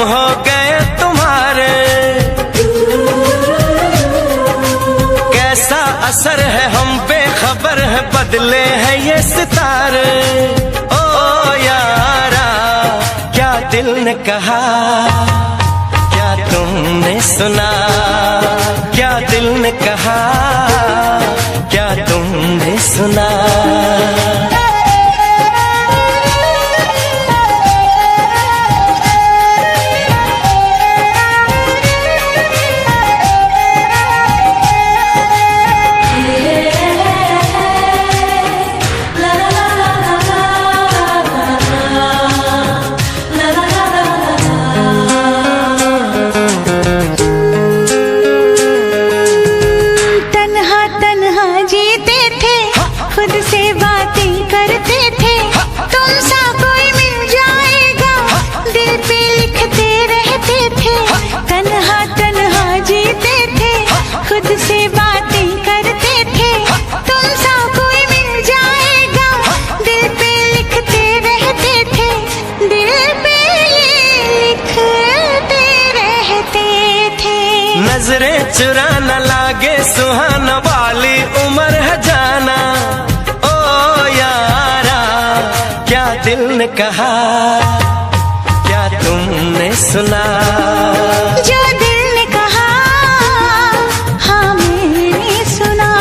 हो गए तुम्हारे, कैसा असर है हम पे खबर है, बदले हैं ये सितारे। ओ यारा क्या दिल ने कहा, क्या तुमने सुना, क्या दिल ने कहा, क्या तुमने सुना। नजरें चुरा न लागे सुहाना वाली उम्र है जाना। ओ यारा क्या दिल ने कहा, क्या तुमने सुना। जो दिल ने कहा हाँ मैंने सुना।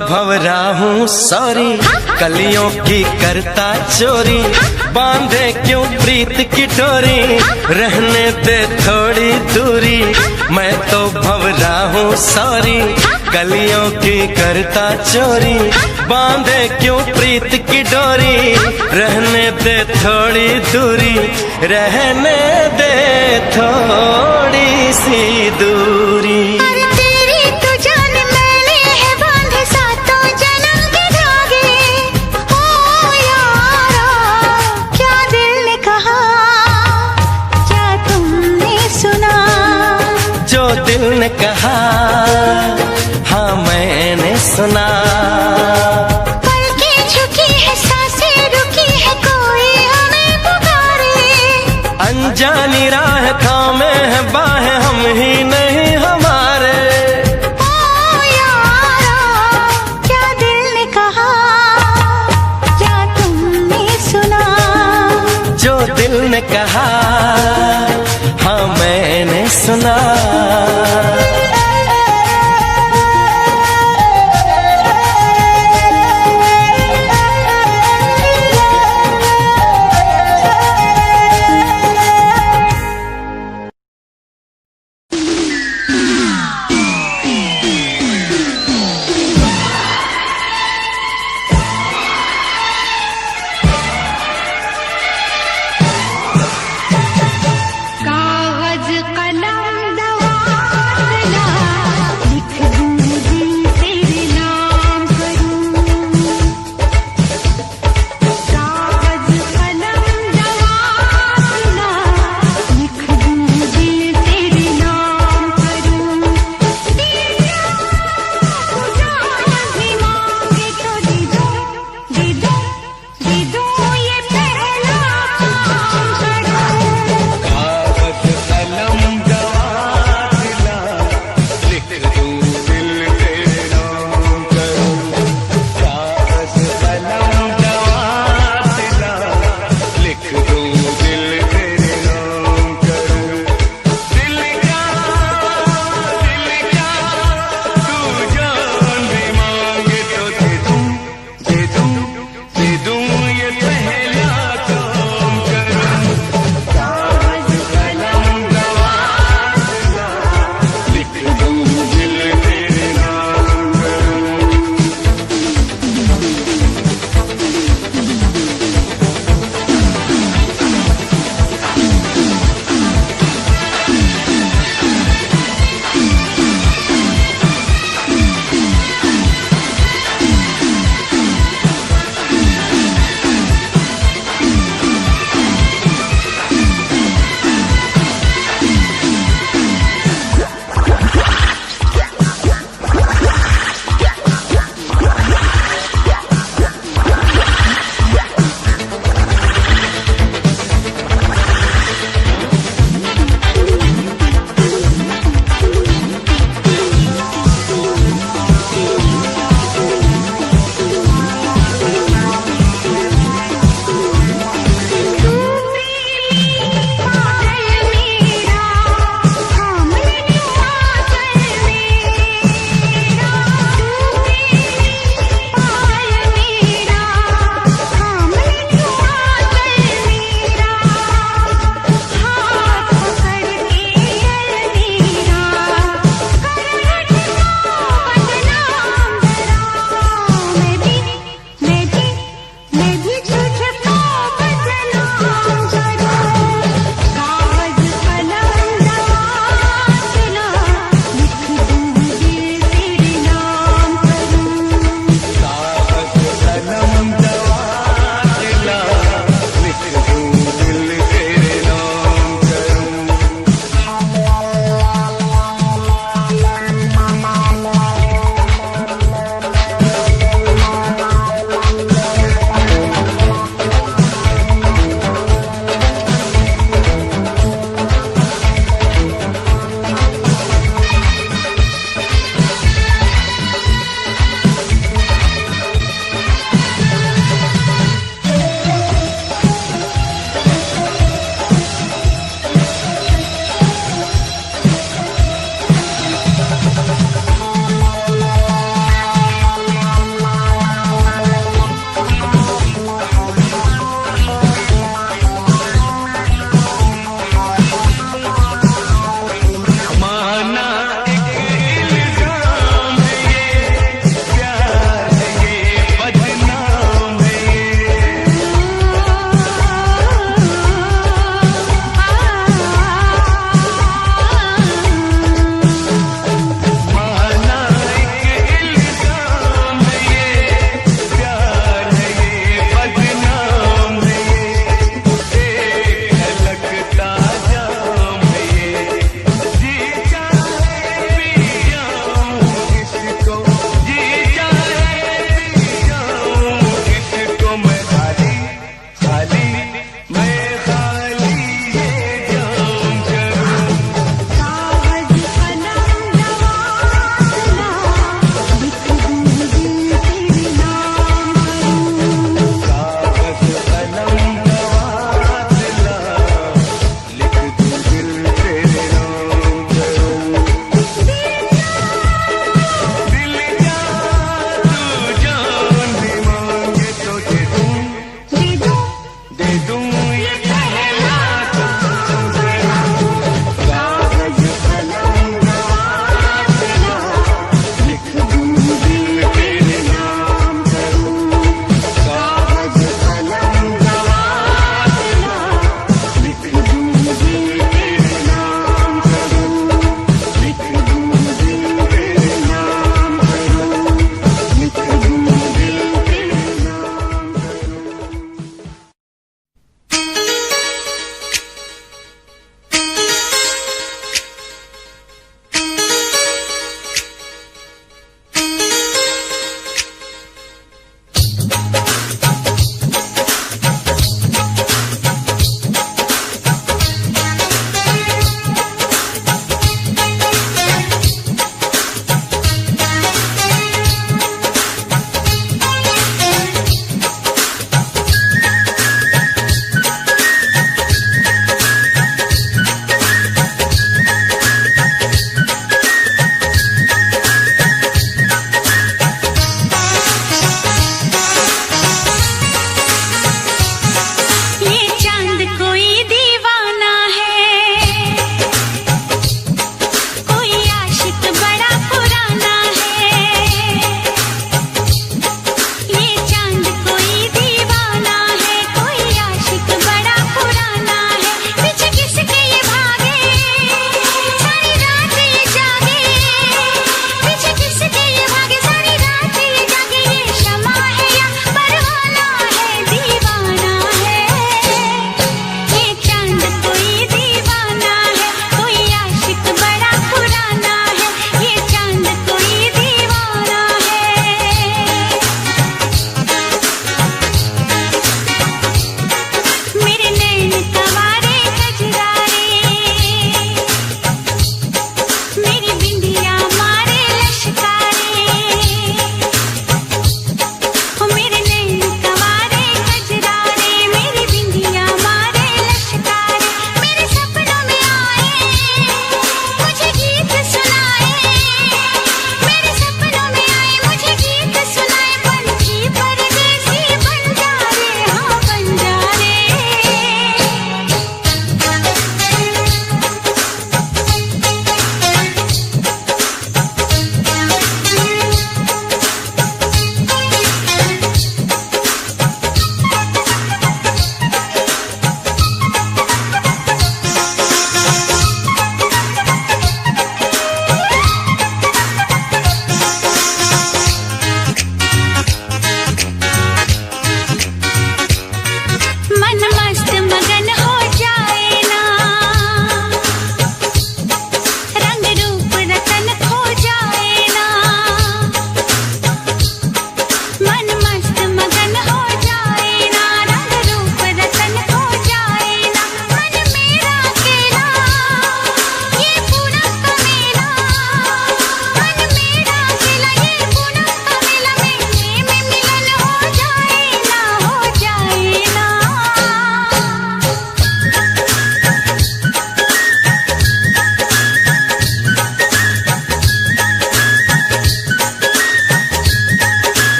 भंवरा हूँ सॉरी, कलियों की करता चोरी, बांधे क्यों प्रीत की डोरी, रहने दे थोड़ी दूरी। मैं तो भंवरा हूँ सॉरी, कलियों की करता चोरी, बांधे क्यों प्रीत की डोरी, रहने दे थोड़ी दूरी, रहने दे थोड़ी सी दूरी। दिल ने कहा हाँ मैंने सुना। पलकें झुकी है सांसें रुकी है कोई हमें पुकारे, अनजानी राह थामे है बाहें हम ही नहीं हमारे। ओ यारा क्या दिल ने कहा, क्या तुमने सुना। जो दिल ने कहा हाँ मैंने सुना। कागज कलम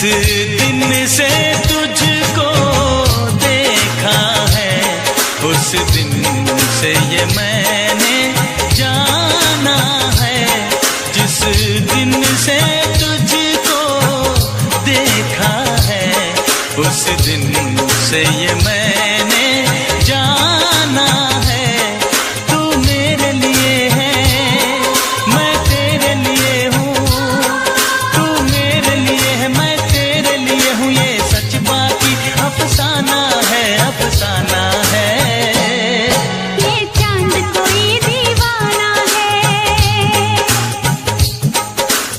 दिन से तुझको देखा है, उस दिन से ये मैंने जाना है। जिस दिन से तुझको देखा है, उस दिन से ये मैंने जाना है। तू मेरे लिए है, मैं तेरे लिए हूँ। तू मेरे लिए है, मैं तेरे लिए हूँ। ये सच बाकी अफसाना है, अफसाना है। ये चांद कोई दीवाना है,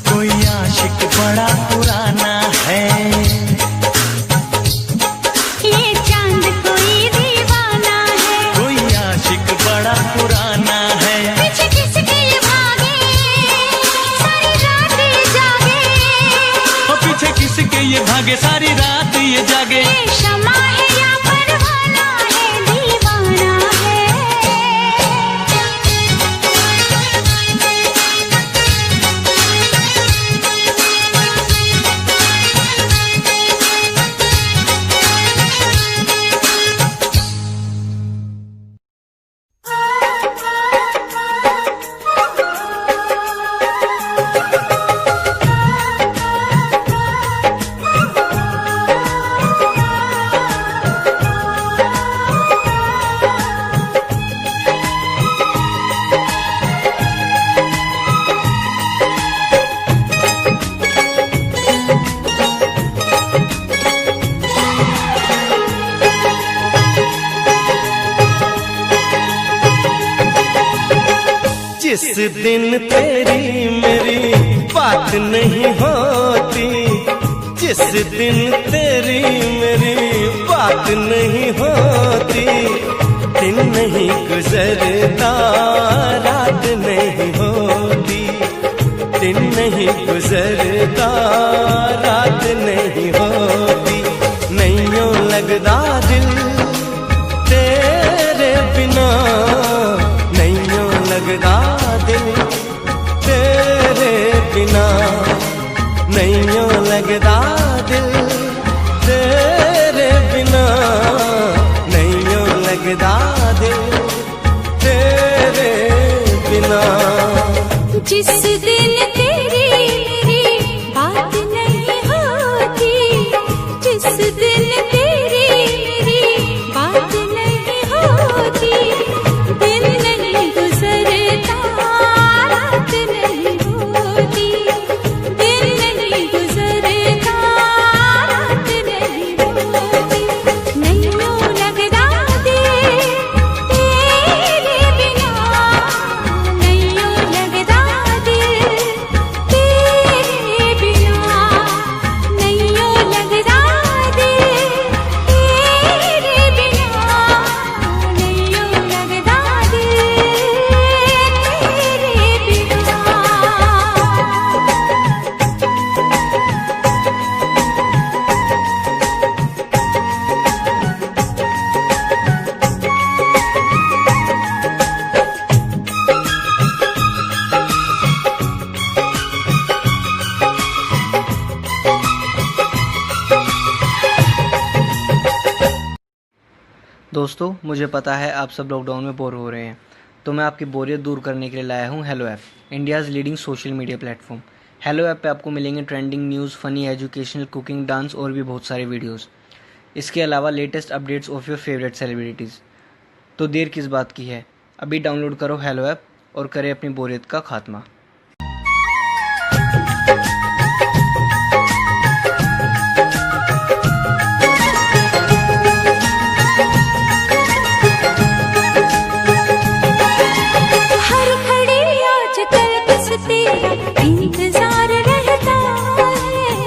कोई आशिक बड़ा पुराना है। ये चांद कोई दीवाना है। कोई आशिक बड़ा पुराना है। पीछे किसके ये भागे, सारी रात ये जागे। और पीछे किसके ये भागे, सारी रात ये जागे। ये शमा है या परवाना है, दीवाना है। जिस दिन तेरी मेरी बात नहीं होती, जिस दिन तेरी मेरी बात नहीं होती, दिन नहीं गुजरता रात नहीं होती, दिन नहीं गुजरता रात नहीं होती। नैयों लगदा दिल तेरे बिना, नैयों लगदा दिल तेरे बिना, नैयों लगदा दिल तेरे बिना, नैयों लगदा दिल तेरे बिना। जिस दिन तेरी मेरी बात नहीं होती, जिस दिन तेरी मेरी बात नहीं होती, दिन नहीं गुजरता रात नहीं होती, दिन नहीं गुजरता रात नहीं होती। नैयों लगदा दिल तेरे बिना, नैयों लगदा दिल तेरे बिना, नैयों लगदा दिल तेरे बिना, नैयों लगदा दिल तेरे बिना। दोस्तों, मुझे पता है आप सब लॉकडाउन में बोर हो रहे हैं, तो मैं आपकी बोरियत दूर करने के लिए लाया हूँ hello app, India's leading social media platform. Hello app पे आपको मिलेंगे trending news, funny, educational, cooking, dance और भी बहुत सारे वीडियोस। इसके अलावा latest updates of your favourite celebrities. तो देर किस बात की है, अभी डाउनलोड करो हेलो ऐप और करें अपनी बोरियत का खात्मा। हर घड़ी आजकल बस तेरा इंतजार रहता है।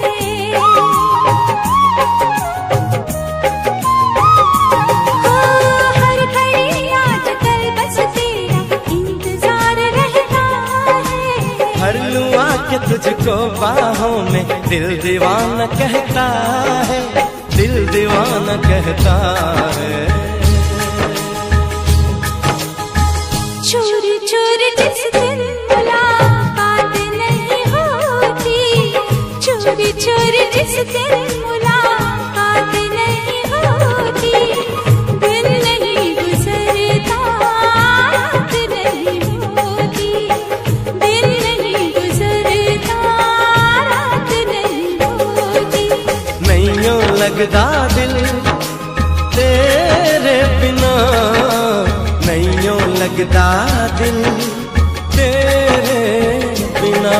हर घड़ी आजकल बस तेरा इंतजार रहता है। भर लूं आके तुझको बाहों में, दिल दीवाना कहता है, दिल दीवाना कहता है। चोरी चोरी जिस दिन मुलाकात नहीं होती, चोरी कुछ भी चोरी जिस दिन मुलाकात नहीं होती, दिन नहीं गुजरता रात नहीं होती, दिन नहीं गुजरता रात नहीं होती। नैयों लगदा दिल तेरे बिना, नैयों लगदा दिल तेरे बिना।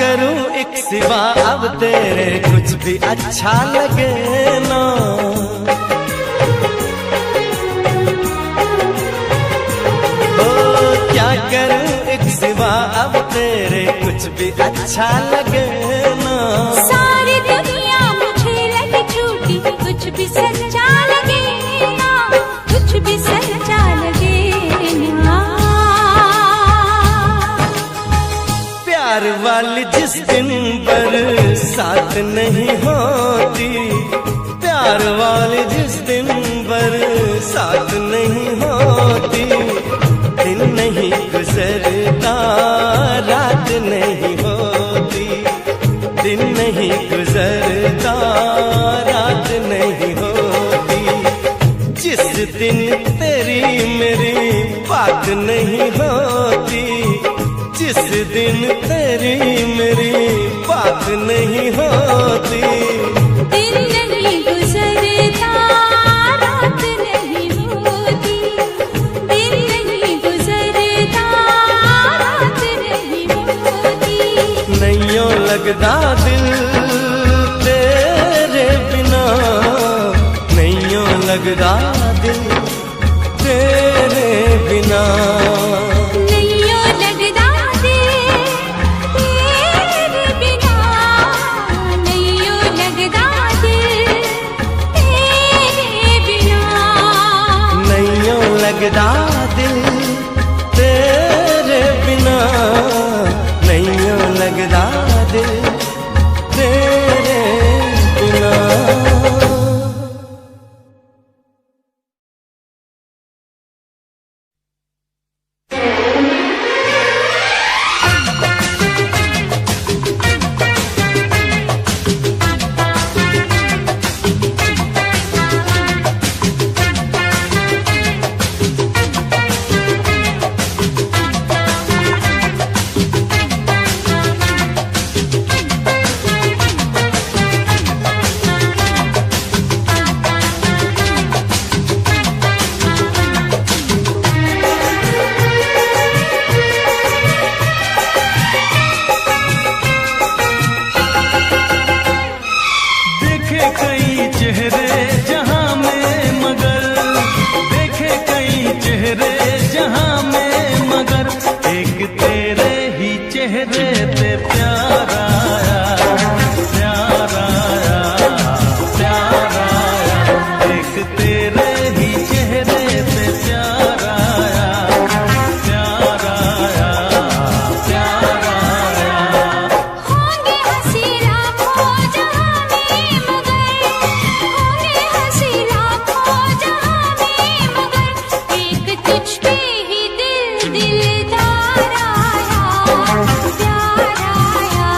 करूं एक सिवा अब तेरे कुछ भी अच्छा लगे ना, ओ क्या करूं एक सिवा अब तेरे कुछ भी अच्छा लगे ना। सारी दुनिया मुझे लगे झूठी, कुछ भी सच्चा लगे ना, कुछ भी सच्चा लगे ना। प्यार वाली जिस दिन बरसात नहीं होती, प्यार वाली जिस दिन बरसात नहीं होती, दिन नहीं गुजरता रात नहीं होती, दिन नहीं गुजरता रात नहीं होती। जिस दिन तेरी मेरी बात नहीं होती, जिस दिन तेरी मेरी बात नहीं होती, दिन नहीं गुजरता रात नहीं होती, दिन नहीं गुजरता रात नहीं होती। नैयों लगदा दिल तेरे बिना, नैयों लगदा दिल तेरे बिना। लगदा दिल तेरे बिना, नैयों लगदा दिल तेरे बिना। दिलदार आया, प्यार आया।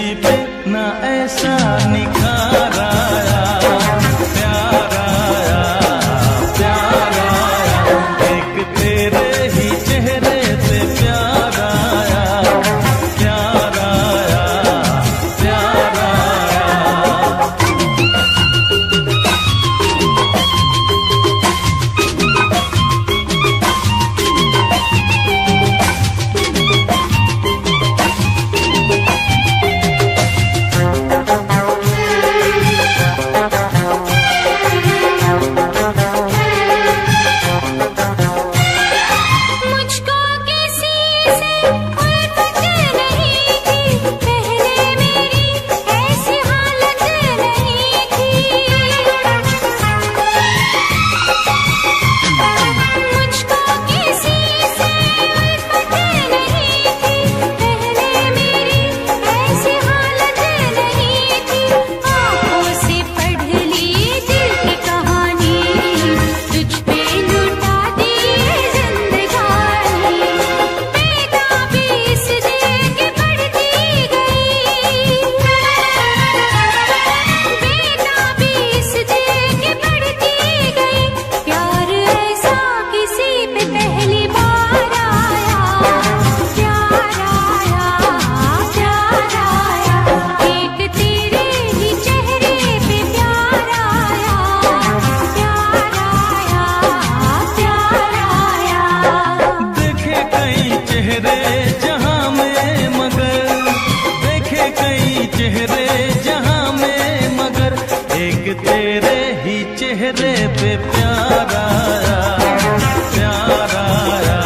पृथ्वी पे ना ऐसा निखार आया, प्यार आया, प्यार आया, एक तेरे ही चेहरे पे प्यार आया, प्यार आया, प्यार आया। मुझको किसी से उल्फत नहीं थी, पहले मेरी ऐसी हालत नहीं थी। मुझको किसी से उल्फत नहीं थी, पहले मेरी ऐसी हालत नहीं थी। आँखों से पढ़ ली दिल की कहानी, तुझ पे लुटा दी जिंदगानी। बेताबी इस दिल की बढ़ती गई, बेताबी इस दिल की बढ़ती गई। प्यार ऐसा किसी पे पहली बार आया, प्यार आया, प्यार आया, एक तेरे ही चेहरे पे प्यार आया, प्यार आया, प्यार आया। देखे कई चेहरे जहां में मगर, देखे कई चेहरे जहां में मगर, एक तेरे ही चेहरे पे प्यार आया, प्यार आया,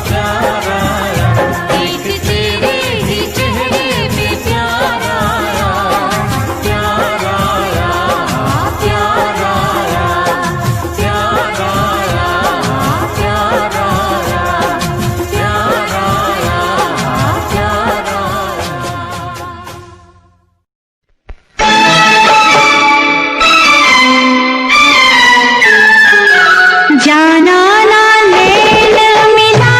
प्यार आया, एक तेरे ही चेहरे पे प्यार आया, प्यार आया, प्यार आया, प्यार आया, प्यार आया, प्यार आया, प्यार आया। जाना ना नैन मिला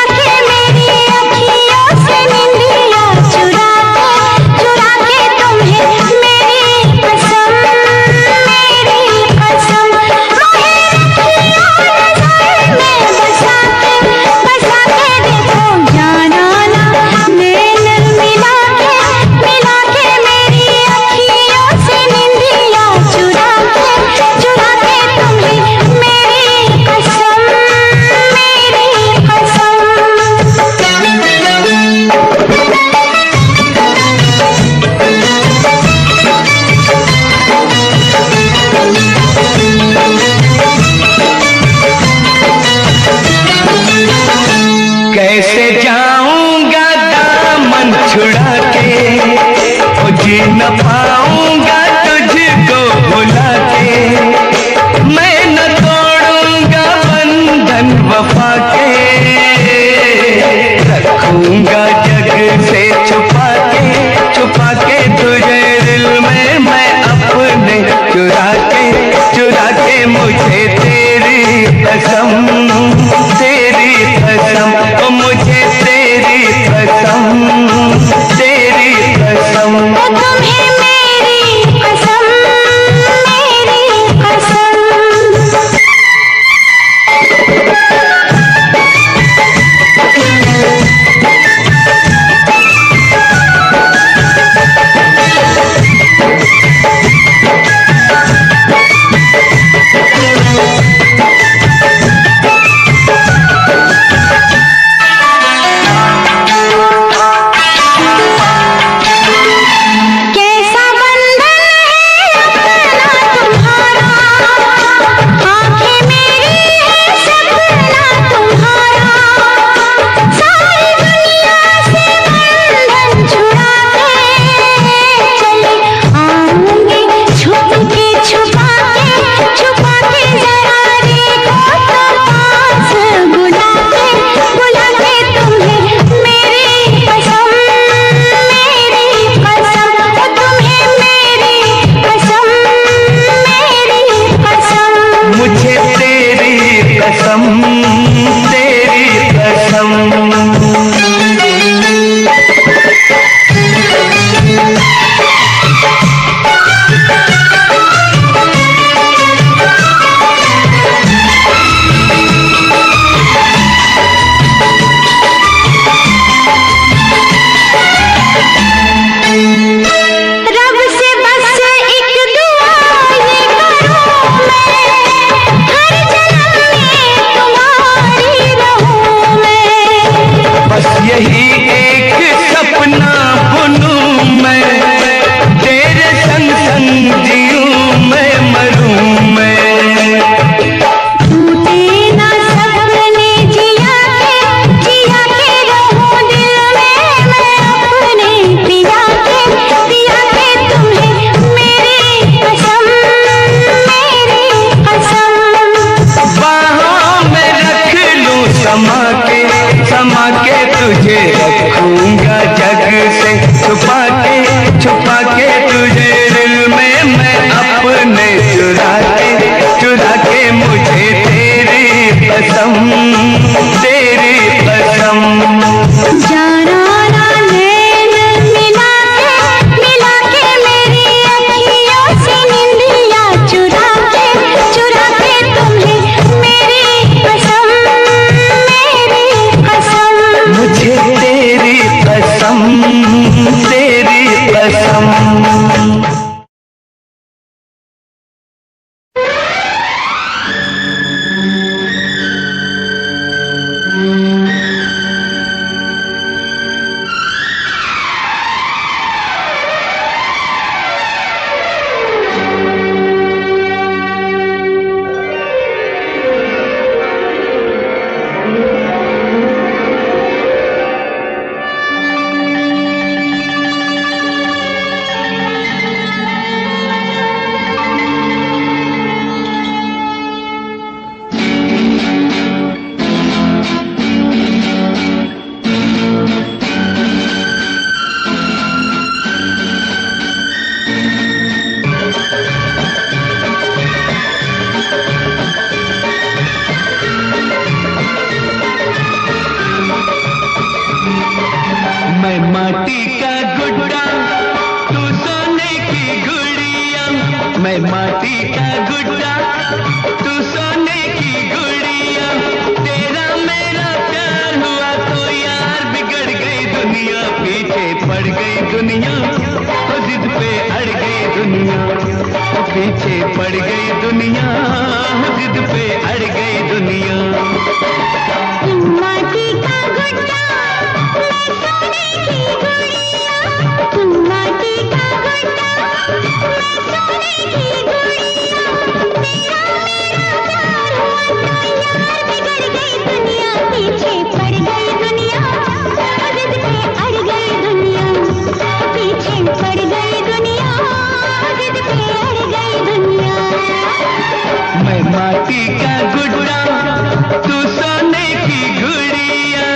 के मेरी अखियों से निंदिया चुरा के तुम्हें मेरी कसम, मेरी कसम। मोहे रखियो नजर में बसा के देखो, जाना ना नैन मिला के मेरी अखियों से निंदिया चुरा के तुम्हें मेरी कसम, मेरी कसम। कैसे जाऊंगा दामन छुड़ा के, ओ जी न पाऊंगा तुझको भुला के। मैं न तोड़ूंगा बंधन वफा के, रखूंगा जग से छुपा के तुझे दिल में मैं अपने चुरा के मुझे तेरी कसम, तेरी कसम, ओ मुझे तेरी कसम, तेरी कसम। तुम्हें मेरी मैं माटी का गुड्डा तू सोने की गुड़िया, मैं माटी का गुड्डा तू सोने की गुड़िया, तेरा मेरा प्यार हुआ तो यार बिगड़ गई दुनिया, पीछे पड़ गई दुनिया, तो जिद पे अड़ गई दुनिया, तो पीछे पड़ गई दुनिया, जिद पे अड़ गई दुनिया। माटी का गुड्डा मैं सोने की गुड़िया, तुम माटी का गुड्डा मैं सोने की गुड़िया, तेरा मेरा प्यार हुआ तो यार बिगड़ गई दुनिया, पीछे पड़ गई दुनिया, जिद पे अड़ गई दुनिया, पीछे पड़ गई दुनिया, जिद पे अड़ गई दुनिया। मैं माटी का गुड्डा तू सोने की गुड़िया।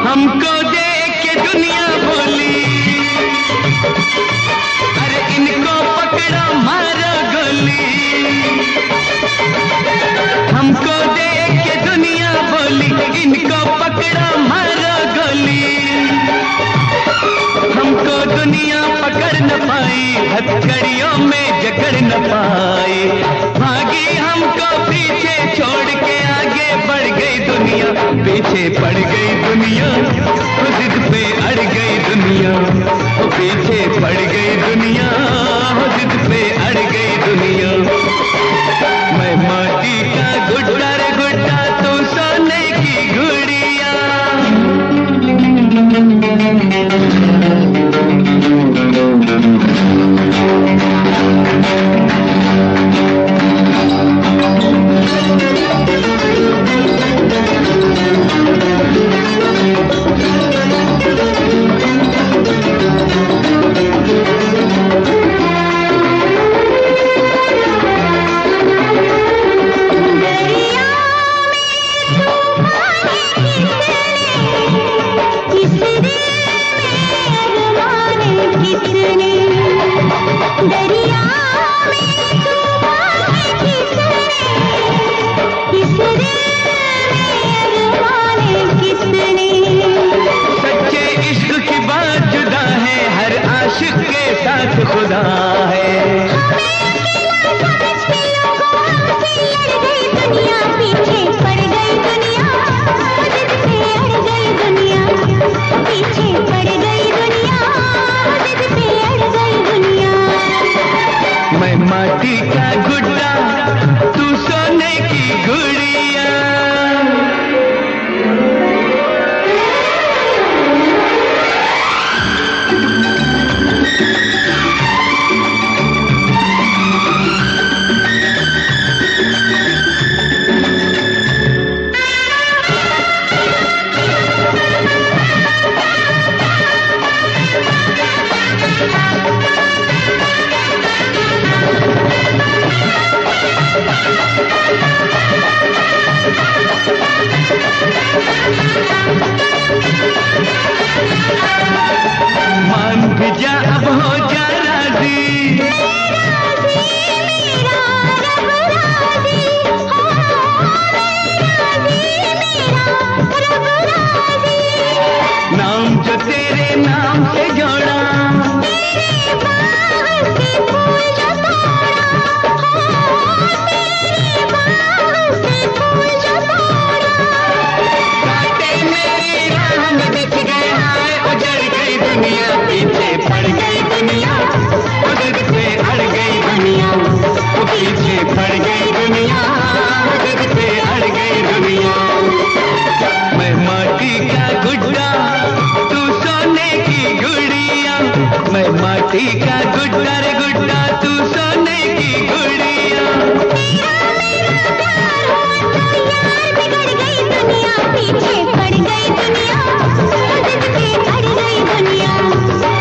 हमको देख के दुनिया बोली, अरे इनको पकड़ो मारो गोली, हमको देख के दुनिया बोली, इनको पकड़ो मारो गोली, हमको दुनिया पकड़ न पाई, हथकड़ियों में जकड़ न पाई, भागी हमको पीछे छोड़ के आगे बढ़ गई दुनिया, पीछे पड़ गई दुनिया, जिद पे अड़ गई दुनिया, पीछे पड़ गई दुनिया, जिद पे अड़ गई दुनिया। मैं माटी का गुड्डा रे गुड्डा तू सोने की गुड़िया। खुदा है दुनिया पीछे पड़ गई दुनिया, जिद पे अड़ गई दुनिया, पीछे पड़ गई दुनिया, जिद पे अड़ गई दुनिया। मैं माटी का गुड्डा तू सोने की गुड़िया। हमसे जोड़ा। तेरे बाग से फूल जो तोड़ा, तेरे बाग से फूल जो तोड़ा। कांटे मेरी राह में दिख गए, हाय उजड़ गई दुनिया, पीछे पड़ गई दुनिया, उधर से अड़ गई दुनिया, वो पीछे पड़ गई दुनिया, उधर से अड़ गई दुनिया। मैं माटी का गुड्डा, तू सोने की गुड़िया, मैं माटी का गुड्डा रे गुड्डा, तू सोने की गुड़िया। बिगड़ गई दुनिया, पीछे पड़ गई दुनिया, जिद पे अड़ गई दुनिया।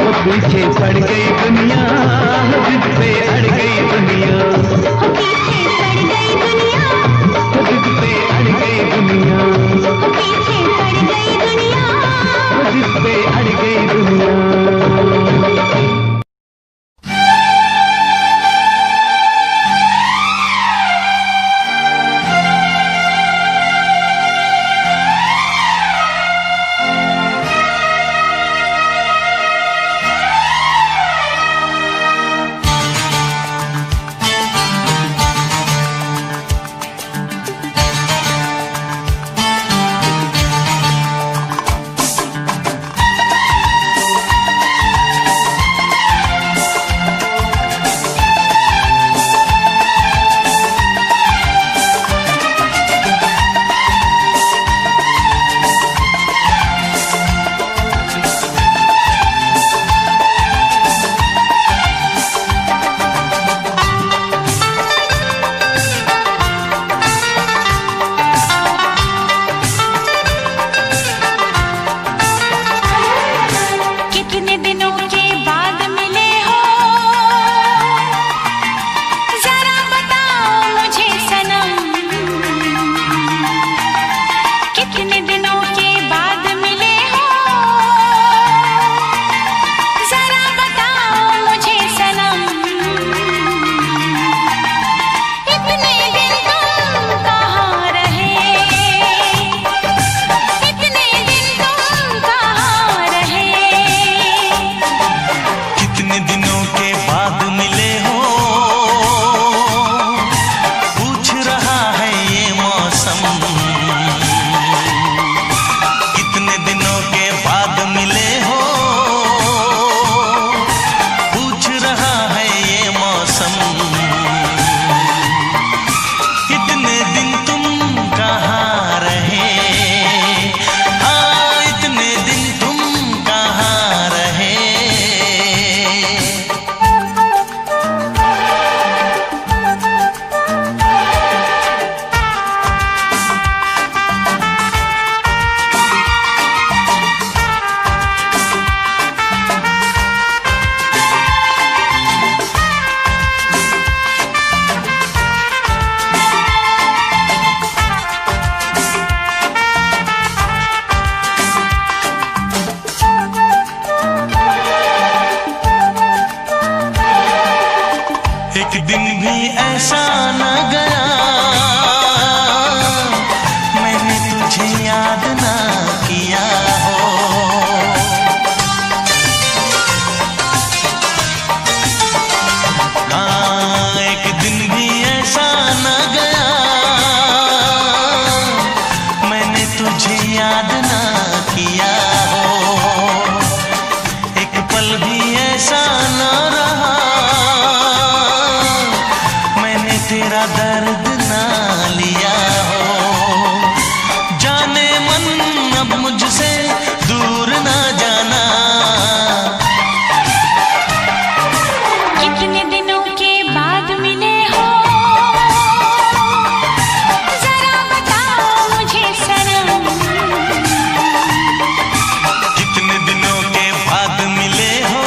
वो पीछे पड़ गई दुनिया, जिद पे अड़ गई दुनिया, वो पीछे पड़ गई दुनिया, जिद पे अड़ गई दुनिया, वो पीछे पड़ गई दुनिया। जिद पे अड़ गई दुनिया। कितने दिनों के बाद मिले हो, जरा बताओ मुझे सनम। कितने दिनों के बाद मिले हो, जरा बताओ मुझे सनम। इतने दिन तुम कहाँ रहे, इतने दिन तुम कहाँ रहे। कितने दिनों के बाद मिले हो, पूछ रहा है ये मौसम। कितने दिनों के बाद मिले हो, पूछ रहा है ये मौसम। इतने दिन तुम कहाँ रहे, हाँ इतने दिन तुम कहाँ रहे। एक दिन भी ऐसा न गया, मैंने तुझे याद ना किया हो। हाँ एक दिन भी ऐसा न गया, मैंने तुझे याद ना किया हो। एक पल भी ऐसा न रहा, मैंने तेरा दर्द ना लिया हो। जाने मन अब मुझसे दूर ना जाना। कितने दिनों के बाद मिले हो, जरा बताओ मुझे सनम। कितने दिनों के बाद मिले हो,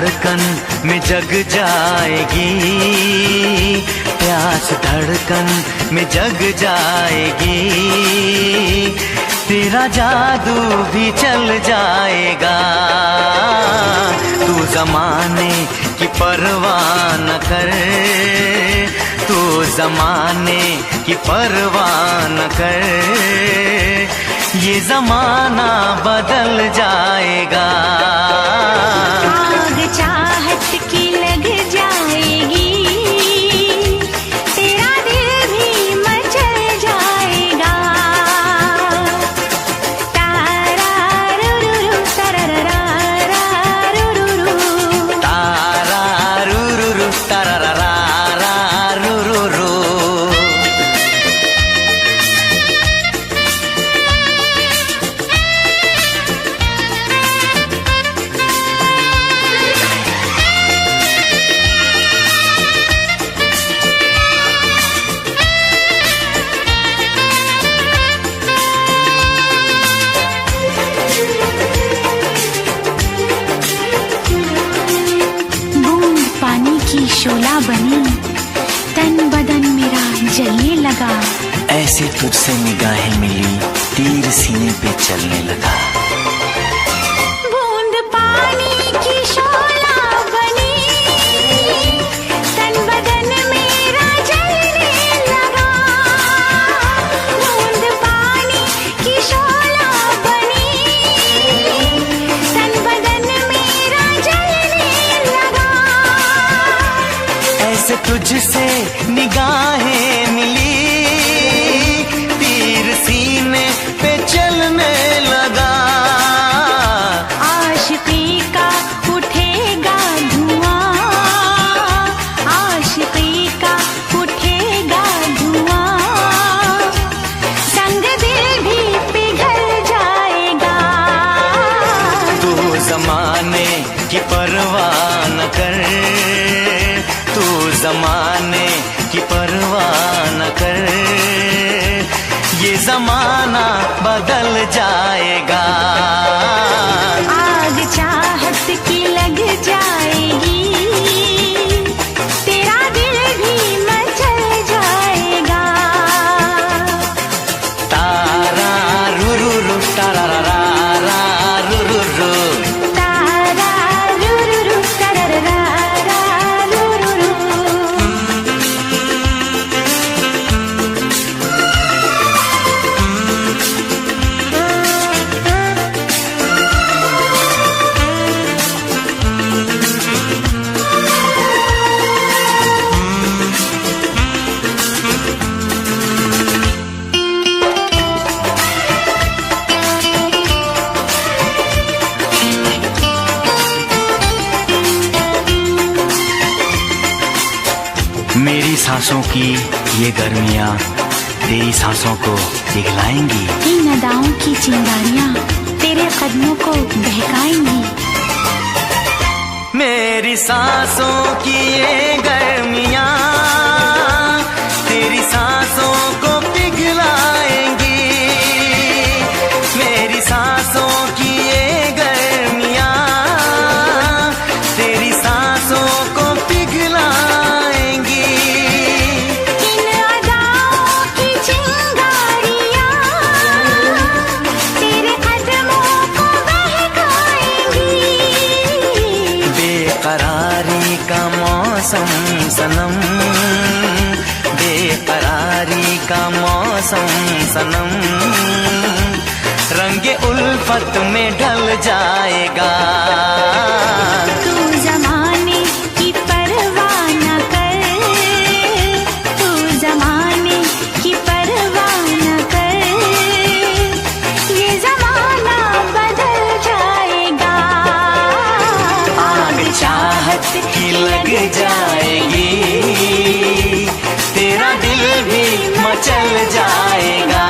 धड़कन में जग जाएगी, प्यास धड़कन में जग जाएगी, तेरा जादू भी चल जाएगा। तू ज़माने की परवाह न कर, तू ज़माने की परवाह न कर, ये ज़माना बदल जाएगा। आग चाहत की लग जाएगी, तेरा दिल भी मचल जाएगा। तारा रुरुरु तरररा रुरुरु, तारा रुरुरु तरररा रुरुरु। बूंद पानी की शोला बनी, तन बदन मेरा जलने लगा। ऐसे तुझसे निगाहें मिली, तीर सीने पे चलने लगा। बूंद पानी की शोला बनी, तन बदन मेरा जलने लगा। बूंद पानी की शोला बनी, तन बदन मेरा जलने लगा। ऐसे तुझसे निगाहें मिली, तीर सीने पे चलने लगा। आशिकी का उठेगा धुआं, आशिकी का उठेगा धुआं, संग दिल भी पिघल जाएगा। तू ज़माने की परवाह न कर, तू ज़माने की परवाह न कर, ये ज़माना बदल जाएगा। आग चाहत की लग जाएगी, तेरा दिल भी मचल जाएगा। तारा रुरुरु तरररा रुरुरु। तारा रुरुरु तरररा रुरुरु। मेरी सांसों की ये गर्मियाँ तेरी सांसों को पिघलाएंगी। इन अदाओं की चिंगारियां तेरे कदमों को बहकाएंगी। मेरी सांसों की ये गर्मियाँ तेरी सांसों को पिघलाएंगी। मेरी सांसों की ये गर्मियाँ तेरी सांसों को पिघलाएंगी। इन अदाओं की चिंगारियां तेरे कदमों को बहकाएंगी। बेकरारी का मौसम सनम, बेकरारी का मौसम सनम, रंगे उल्फत में ढल जाएगा। तू ज़माने की परवाह न कर, तू ज़माने की परवाह न कर, ये ज़माना बदल जाएगा। आग चाहत की लग जाएगी, तेरा दिल भी मचल जाएगा।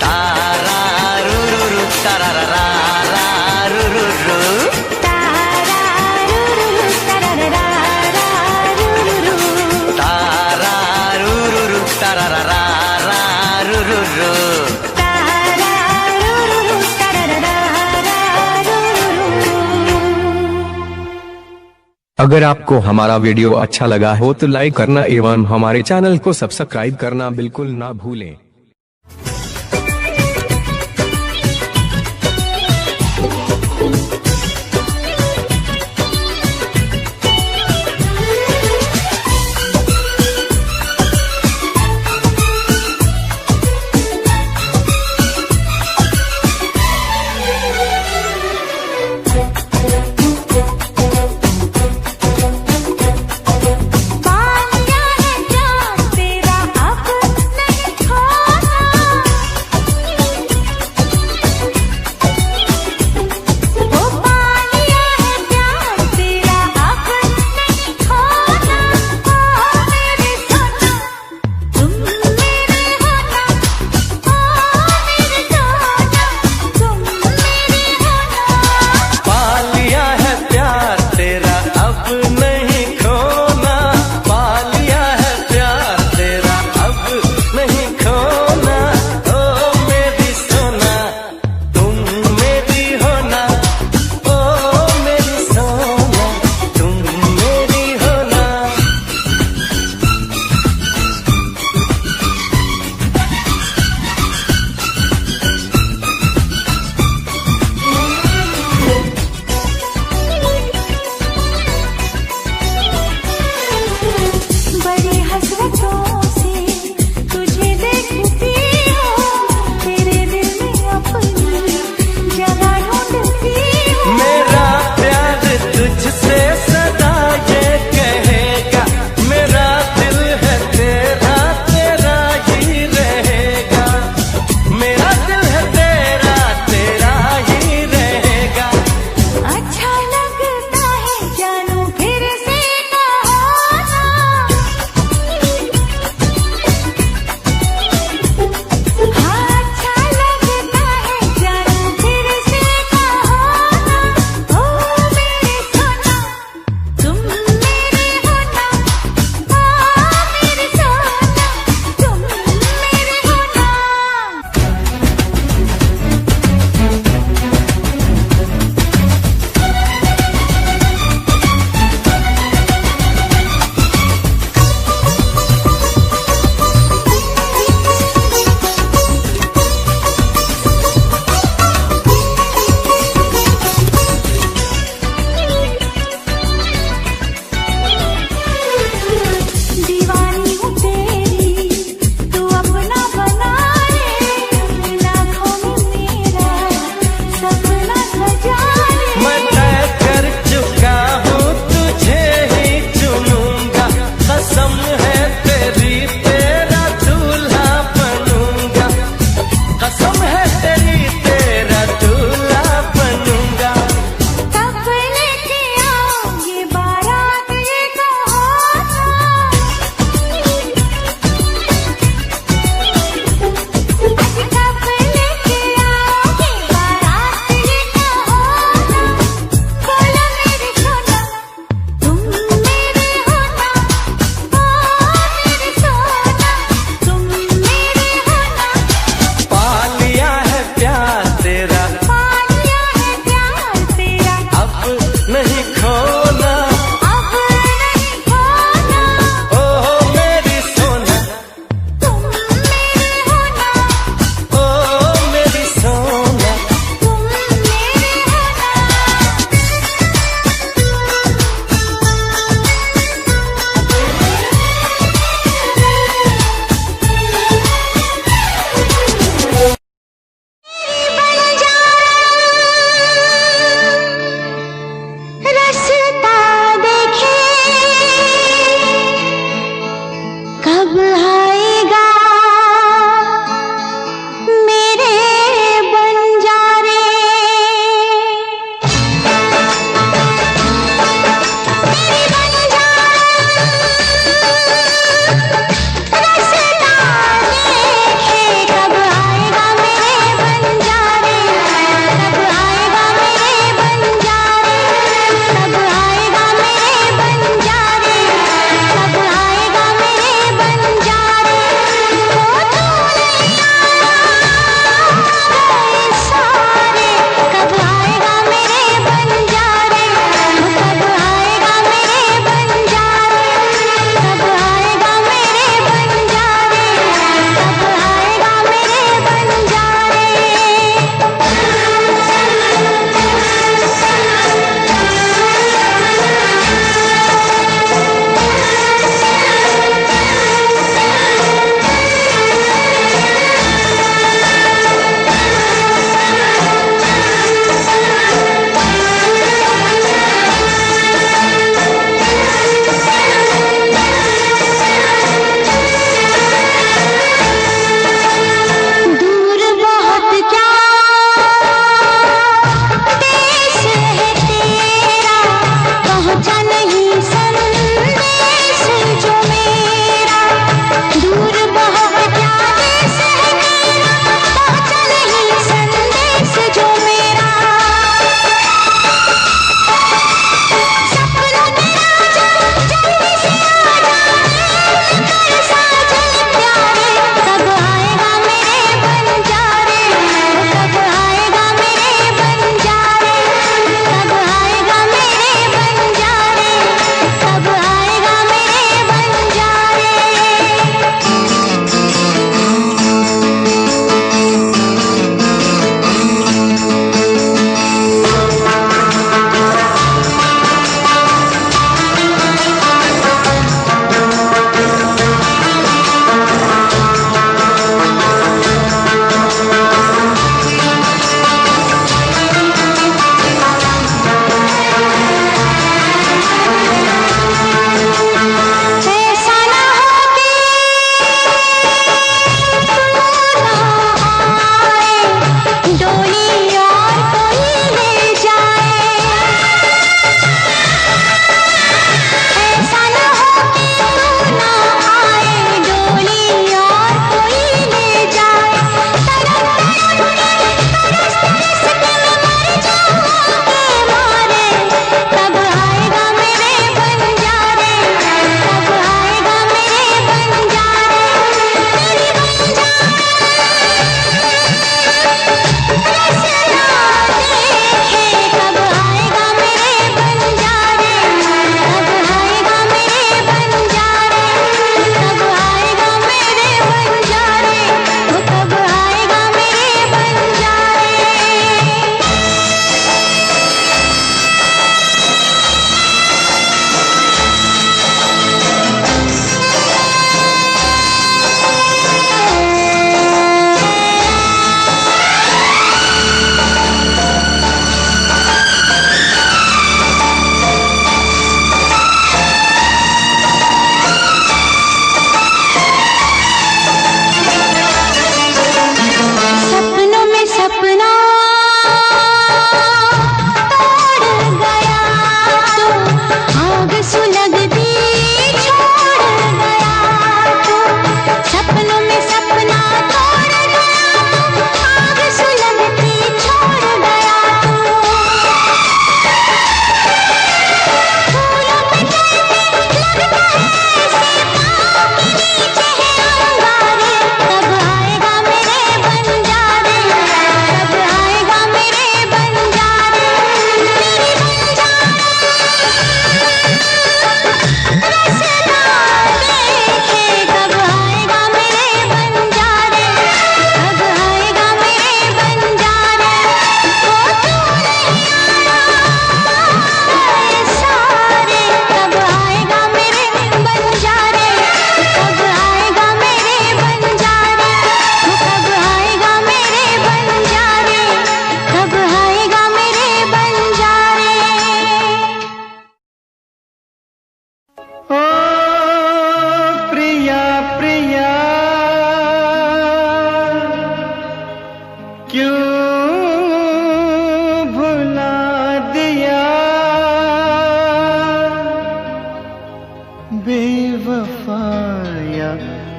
तारा रुरुरु तरररा रुरुरु। तारा रुरुरु तरररा रुरुरु। तारा रुरुरु तरररा रुरुरु। तारा रुरुरु तरररा रुरुरु। अगर आपको हमारा वीडियो अच्छा लगा हो तो लाइक करना एवं हमारे चैनल को सब्सक्राइब करना बिल्कुल ना भूलें।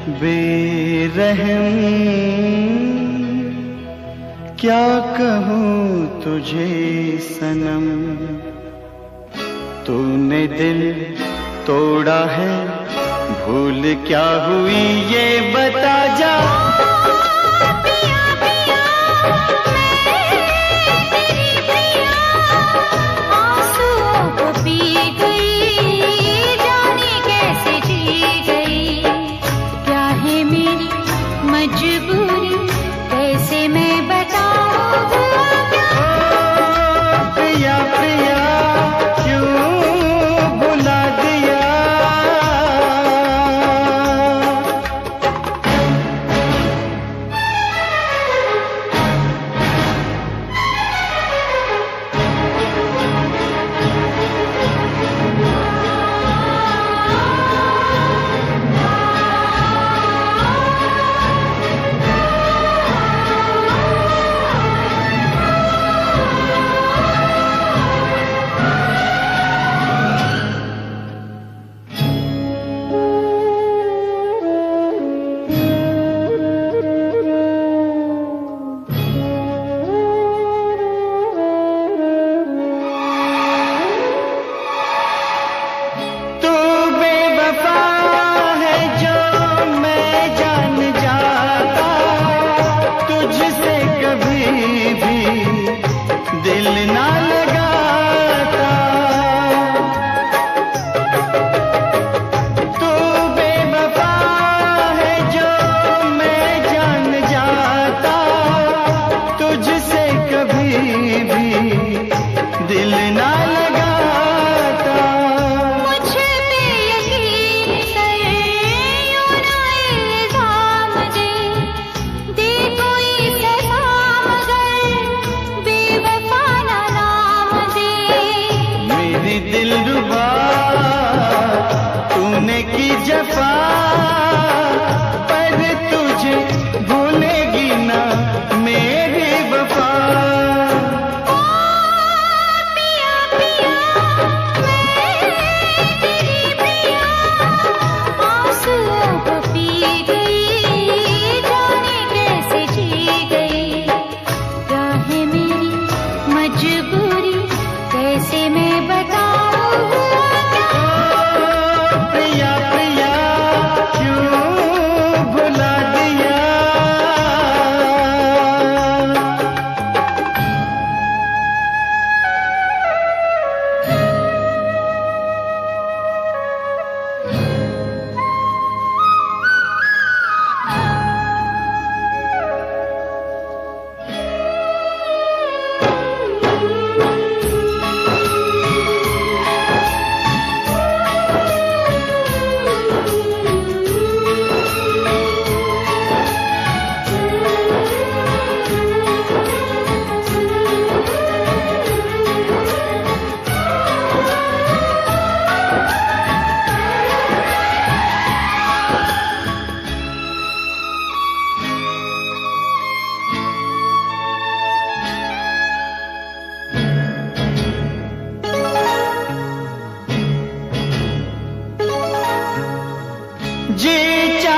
बेरहम क्या कहूँ तुझे सनम, तूने दिल तोड़ा है, भूल क्या हुई ये बता जा। जी